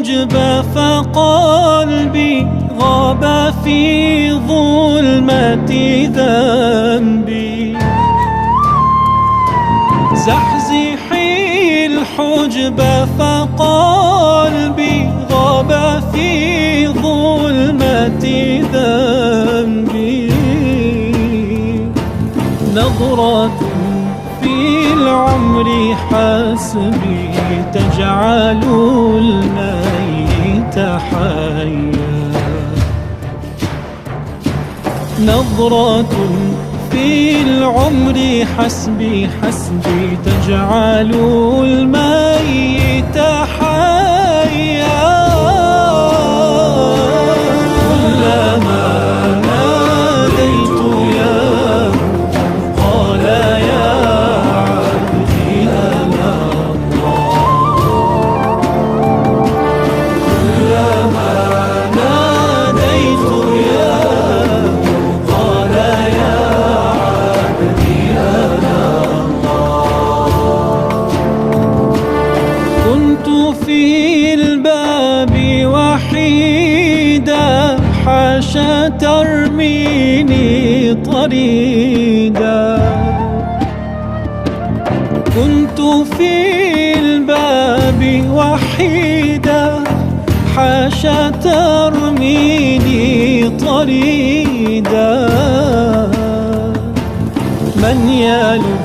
الحجب فقلبي غاب في ظلمة ذنبي. زحزحي الحجب فقلبي غاب في ظلمة ذنبي. نظرة في العمر حسبي تجعل الميت حيا. نظرة في العمر حسبي تجعل الميت حيا. كلما ناديت يا قال يا عبدي أنا الله. كلما ناديت يا قال يا عبدي أنا الله. كنت في الباب وحيدا حاشا ترميني طريدا. كنت في الباب وحيدا حاشا ترميني طريدا. من يلف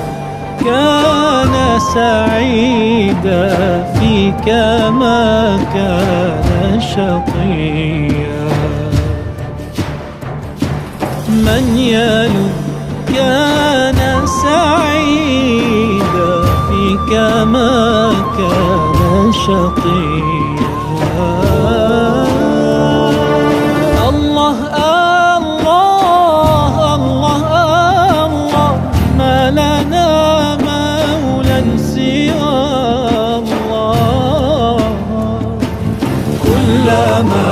كان سعيدا فيك ما كان شقيا. من يلف كان سعيدا فيك ما كان شقيا. الله الله الله الله ما لنا مولى سوى الله. كلما